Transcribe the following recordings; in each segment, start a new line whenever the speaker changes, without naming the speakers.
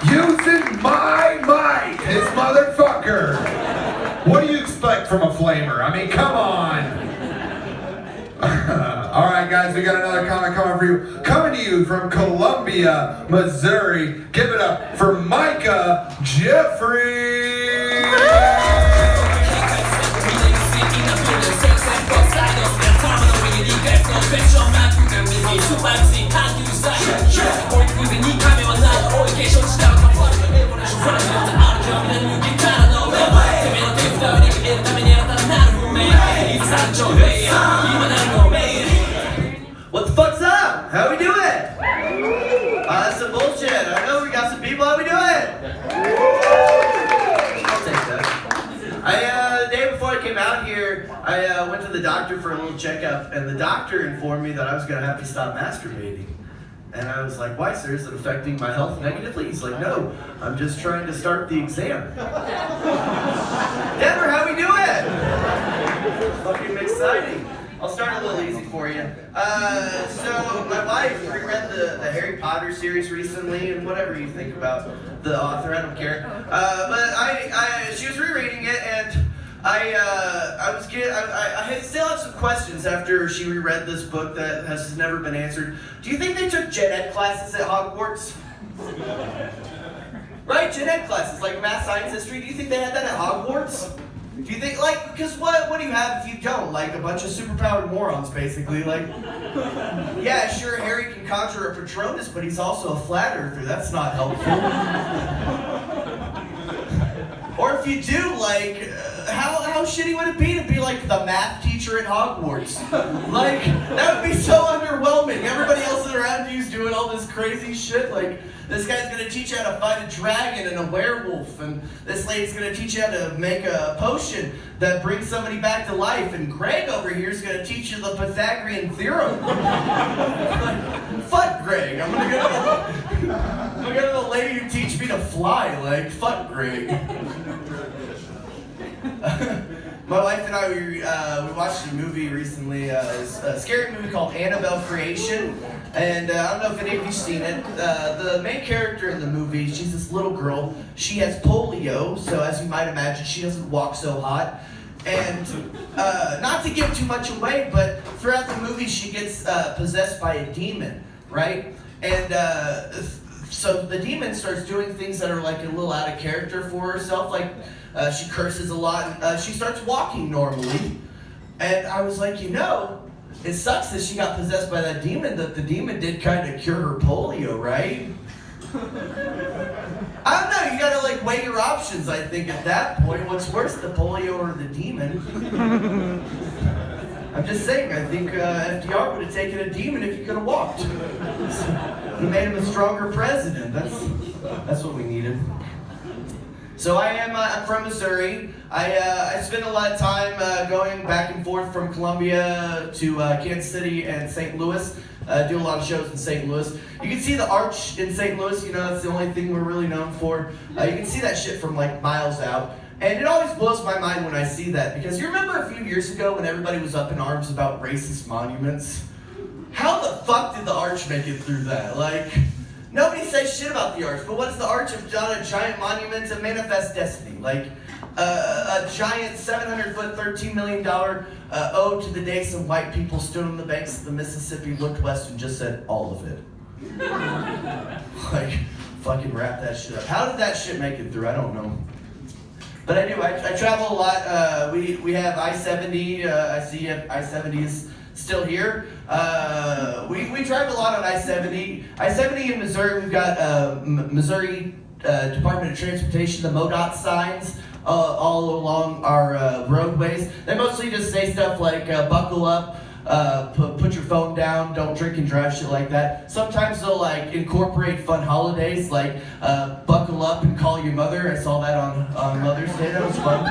Using my mic, his motherfucker. What do you expect from a flamer? I mean, come on. All right, guys, we got another comic coming for you. Coming to you from Columbia, Missouri. Give it up for Micah Jeffrey.
What the fuck's up? How we doing? That's some bullshit. I know we got some people. How we doing? I'll take that. The day before I came out here, I went to the doctor for a little checkup, and the doctor informed me that I was going to have to stop masturbating. And I was like, why, sir? Is it affecting my health negatively? He's like, no, I'm just trying to start the exam. Denver, how we doing? Fucking exciting. I'll start a little easy for you. So my wife reread the Harry Potter series recently, and whatever you think about the author, I don't care. But she was rereading it, and I still have some questions after she reread this book that has never been answered. Do you think they took gen ed classes at Hogwarts? Right, gen ed classes, like math, science, history. Do you think they had that at Hogwarts? Do you think, like, because what do you have if you don't? Like, a bunch of superpowered morons, basically. Like, yeah, sure, Harry can conjure a Patronus, but he's also a flat earther. That's not helpful. Or if you do, like, how shitty would it be to be, like, the math teacher at Hogwarts? Like, that would be so underwhelming. Everybody else around you's doing all this crazy shit, like, this guy's gonna teach you how to fight a dragon and a werewolf, and this lady's gonna teach you how to make a potion that brings somebody back to life, and Greg over here is gonna teach you the Pythagorean theorem. Fuck Greg. I'm gonna go to the lady who teach me to fly. Like, fuck Greg. My wife and I, we watched a movie recently, a scary movie called Annabelle Creation, and I don't know if any of you've seen it. The main character in the movie, she's this little girl. She has polio, so as you might imagine, she doesn't walk so hot. And not to give too much away, but throughout the movie, she gets possessed by a demon, right? And so the demon starts doing things that are like a little out of character for herself, like she curses a lot, and she starts walking normally. And I was like, it sucks that she got possessed by that demon, that the demon did kind of cure her polio, right? I don't know, you gotta like weigh your options, I think, at that point. What's worse, the polio or the demon? I'm just saying, I think FDR would have taken a demon if he could have walked. Would have made him a stronger president. That's what we needed. So I'm from Missouri. I spend a lot of time going back and forth from Columbia to Kansas City and St. Louis. Do a lot of shows in St. Louis. You can see the arch in St. Louis, that's the only thing we're really known for. You can see that shit from like miles out. And it always blows my mind when I see that, because you remember a few years ago when everybody was up in arms about racist monuments? How the fuck did the arch make it through that? Like, nobody says shit about the arch, but what's the arch if not a giant monument to manifest destiny? Like, a giant 700-foot, $13 million ode to the day some white people stood on the banks of the Mississippi, looked west, and just said, all of it. Like, fucking wrap that shit up. How did that shit make it through? I don't know. But I do. I travel a lot. We have I-70. I see I-70 is still here. We drive a lot on I-70. I-70 in Missouri, we've got Missouri Department of Transportation, the MoDOT signs all along our roadways. They mostly just say stuff like buckle up, put your phone down, don't drink and drive, shit like that. Sometimes they'll like incorporate fun holidays like buckle up and call your mother. I saw that on Mother's Day. That was fun.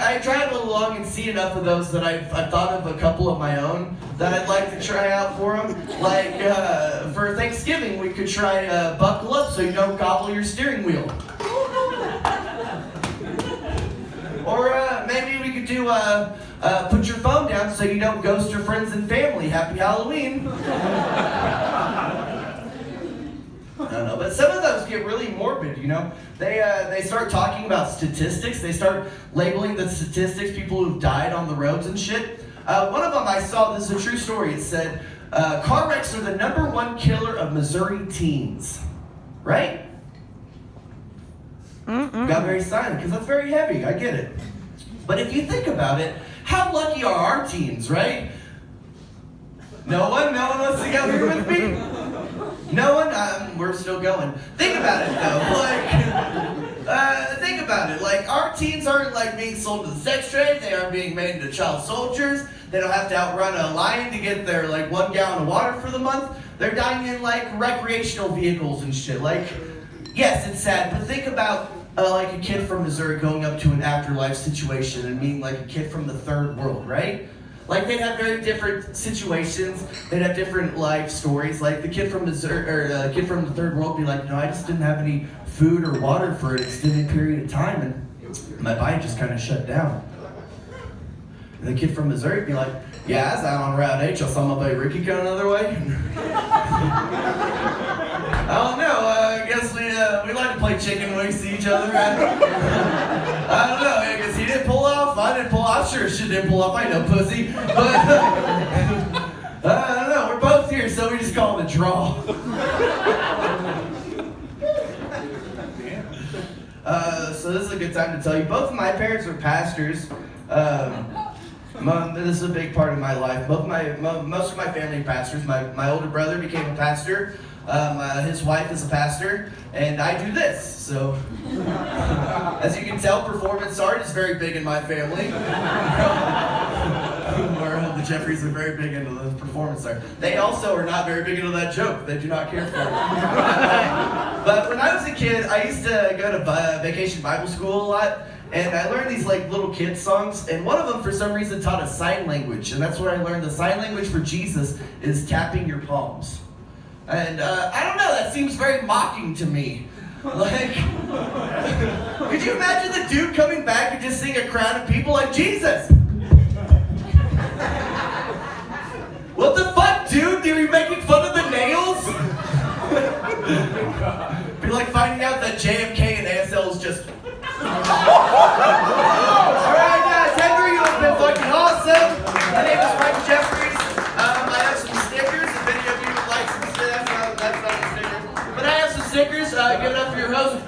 I travel along and see enough of those that I've thought of a couple of my own that I'd like to try out for them. Like for Thanksgiving, we could try buckle up so you don't gobble your steering wheel. Or maybe we could do put your phone down so you don't ghost your friends and family. Happy Halloween. I don't know, but some of those get really morbid, you know? They start talking about statistics. They start labeling the statistics, people who've died on the roads and shit. One of them I saw, this is a true story, it said, car wrecks are the #1 killer of Missouri teens. Right? Got very silent, because that's very heavy, I get it. But if you think about it, how lucky are our teens, right? No one wants to go here with me? No one? We're still going. Think about it though, think about it. Like, our teens aren't like being sold to the sex trade, they aren't being made into child soldiers, they don't have to outrun a lion to get their like 1 gallon of water for the month. They're dying in like recreational vehicles and shit. Like, yes, it's sad, but think about like a kid from Missouri going up to an afterlife situation and being like a kid from the third world, right? Like, they'd have very different situations. They'd have different life stories. Like, the kid from Missouri, or the kid from the third world, would be like, no, I just didn't have any food or water for an extended period of time, and my body just kind of shut down. And the kid from Missouri would be like, yeah, I was out on Route H. I saw my buddy Ricky going another way. I don't know. I guess we like to play chicken when we see each other. I don't know. I guess he didn't pull off. I didn't pull off. I'm sure she didn't pull off. I ain't no pussy. But I don't know. We're both here, so we just call it a draw. So this is a good time to tell you. Both of my parents are pastors. This is a big part of my life. Most of my family are pastors. My older brother became a pastor. His wife is a pastor, and I do this. So, as you can tell, performance art is very big in my family. The Jeffries are very big into the performance art. They also are not very big into that joke. They do not care for it. But when I was a kid, I used to go to vacation Bible school a lot. And I learned these like little kid songs, and one of them for some reason taught us sign language, and that's where I learned the sign language for Jesus is tapping your palms. And I don't know, that seems very mocking to me. Like, could you imagine the dude coming back and just seeing a crowd of people like, Jesus? What the fuck, dude? Are you making fun of the nails? Be like finding out that JFK and ASL is just... Alright guys, Henry, you have been fucking awesome. My name is Mike Jeffries. I have some stickers. If any of you would like some stuff, that's not the stickers. But I have some stickers. Give it up for your host.